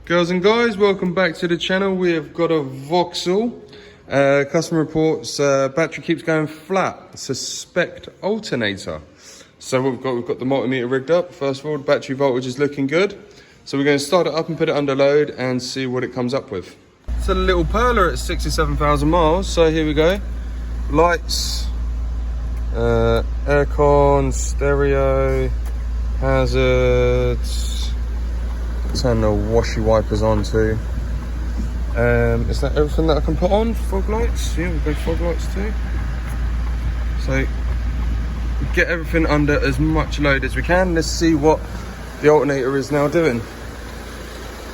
Girls and guys, welcome back to the channel. We have got a Vauxhall. Customer reports battery keeps going flat. Suspect alternator. So we've got the multimeter rigged up. First of all, the battery voltage is looking good. So we're going to start it up and put it under load and see what it comes up with. It's a little Perler at 67,000 miles. So here we go. Lights, aircon, stereo, hazards. Turn the washy wipers on too. Is that everything that I can put on? Fog lights? Yeah, we've got fog lights too. So get everything under as much load as we can. Let's see what the alternator is now doing.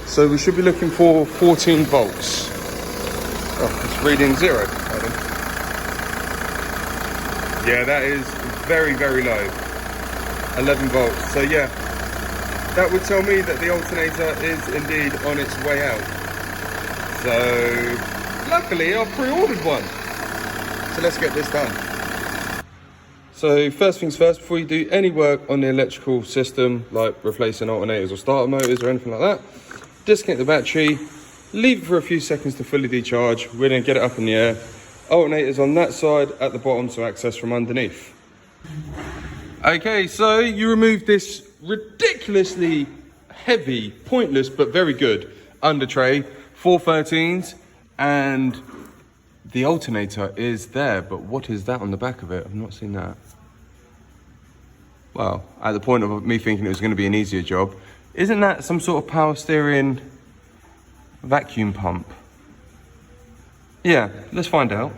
So we should be looking for 14 volts. Oh, it's reading 0. Yeah, that is very, very low. 11 volts. So yeah, that would tell me that the alternator is indeed on its way out. So luckily I pre-ordered one. So let's get this done. So first things first, before you do any work on the electrical system, like replacing alternators or starter motors or anything like that, disconnect the battery, leave it for a few seconds to fully decharge. We're going to get it up in the air. Alternator's on that side at the bottom to access from underneath. Okay, so you remove this ridiculously heavy, pointless but very good under tray, 413s, and the alternator is there. But what is that on the back of it? I've not seen that. Well, at the point of me thinking it was going to be an easier job, isn't that some sort of power steering vacuum pump? Yeah, let's find out.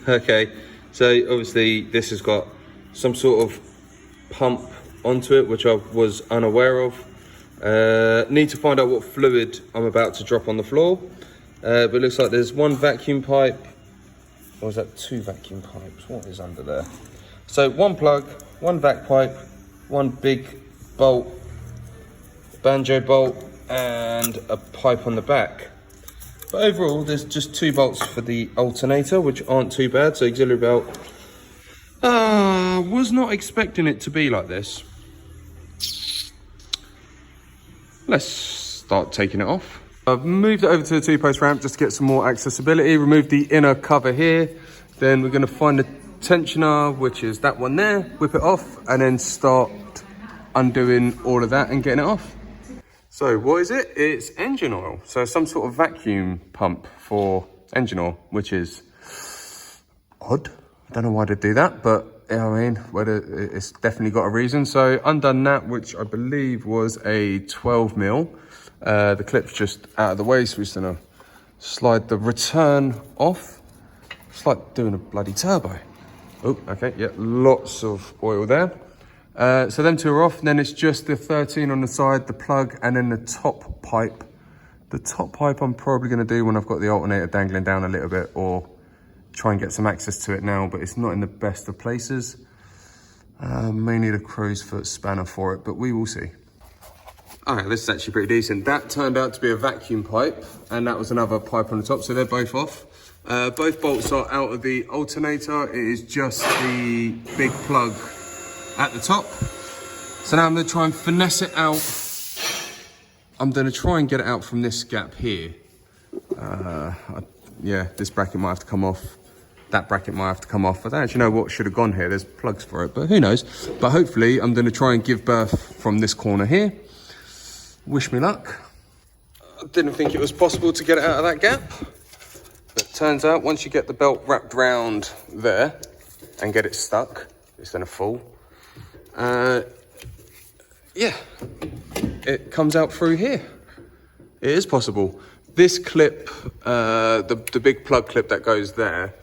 Okay, so obviously this has got some sort of pump onto it, which I was unaware of. Need to find out what fluid I'm about to drop on the floor. But it looks like there's one vacuum pipe. Or is that two vacuum pipes? What is under there? So one plug, one vac pipe, one big bolt, banjo bolt, and a pipe on the back. But overall, there's just 2 bolts for the alternator, which aren't too bad. So auxiliary belt. Was not expecting it to be like this. Let's start taking it off. I've moved it over to the 2-post ramp just to get some more accessibility. Remove the inner cover here. Then we're going to find the tensioner, which is that one there. Whip it off and then start undoing all of that and getting it off. So what is it? It's engine oil. So some sort of vacuum pump for engine oil, which is odd. I don't know why they do that, but I mean, it's definitely got a reason. So undone that, which I believe was a 12mm. The clip's just out of the way, so we're just gonna slide the return off. It's like doing a bloody turbo. Oh, okay, yeah, lots of oil there. So them 2 are off, and then it's just the 13 on the side, the plug, and then the top pipe. The top pipe I'm probably gonna do when I've got the alternator dangling down a little bit, or try and get some access to it now, but it's not in the best of places. May need a crow's foot spanner for it, but we will see. Okay, this is actually pretty decent. That turned out to be a vacuum pipe, and that was another pipe on the top, so they're both off. Both bolts are out of the alternator. It is just the big plug at the top. So now I'm gonna try and finesse it out. I'm gonna try and get it out from this gap here. Yeah, this bracket might have to come off. That bracket might have to come off. I don't actually know what should have gone here. There's plugs for it, but who knows? But hopefully I'm going to try and give birth from this corner here. Wish me luck. I didn't think it was possible to get it out of that gap. But it turns out once you get the belt wrapped round there and get it stuck, it's going to fall. Yeah, it comes out through here. It is possible. This clip, the big plug clip that goes there,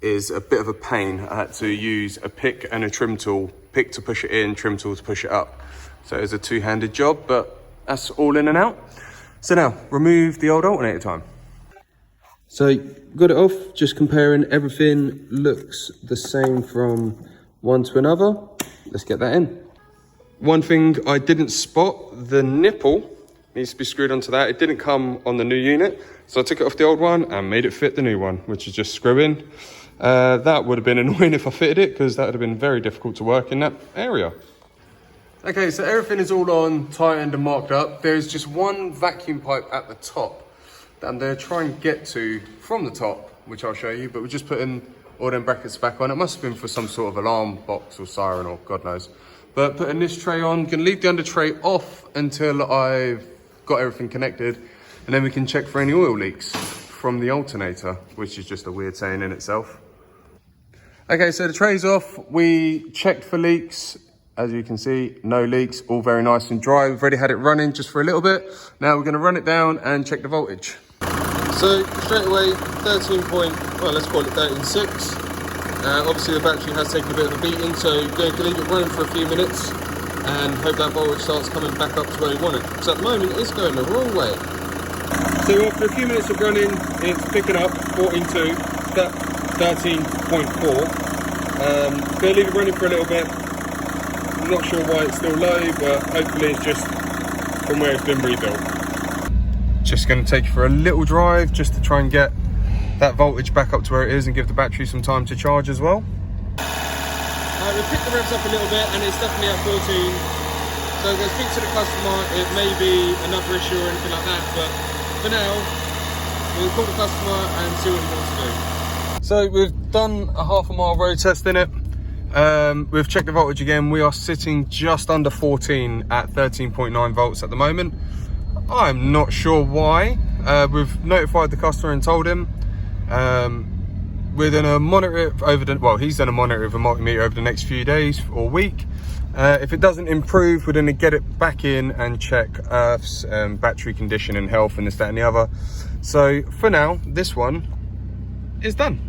is a bit of a pain. I had to use a pick and a trim tool. Pick to push it in, trim tool to push it up. So it's a 2-handed job, but that's all in and out. So now, remove the old alternator time. So got it off, just comparing, everything looks the same from one to another. Let's get that in. One thing I didn't spot, the nipple needs to be screwed onto that. It didn't come on the new unit, so I took it off the old one and made it fit the new one, which is just screw in. That would have been annoying if I fitted it, because that would have been very difficult to work in that area. Okay, so everything is all on, tightened and marked up. There's just one vacuum pipe at the top that I'm going to try and get to from the top, which I'll show you, but we're just putting all them brackets back on. It must have been for some sort of alarm box or siren or God knows. But putting this tray on, going to leave the under tray off until I've got everything connected, and then we can check for any oil leaks from the alternator, which is just a weird saying in itself. Okay, so the tray's off. We checked for leaks. As you can see, no leaks, all very nice and dry. We've already had it running just for a little bit. Now we're gonna run it down and check the voltage. So straight away, let's call it 13.6. Obviously the battery has taken a bit of a beating, so we're going to leave it running for a few minutes and hope that voltage starts coming back up to where we want it. So at the moment, it's going the wrong way. So after a few minutes of running, it's picking up 14.2, 13.4. Gonna leave it running for a little bit. I'm not sure why it's still low, but hopefully it's just from where it's been rebuilt. Just going to take it for a little drive just to try and get that voltage back up to where it is and give the battery some time to charge as well. We picked the revs up a little bit and it's definitely at 14. So I'm going to speak to the customer. It may be another issue or anything like that, but for now, we'll call the customer and see what he wants to do. So we've done a half a mile road test in it. We've checked the voltage again. We are sitting just under 14 at 13.9 volts at the moment. I'm not sure why. We've notified the customer and told him we're going to monitor it over he's going to monitor it with a multimeter over the next few days or week. If it doesn't improve, we're going to get it back in and check Earth's battery condition and health and this, that and the other. So for now, this one is done.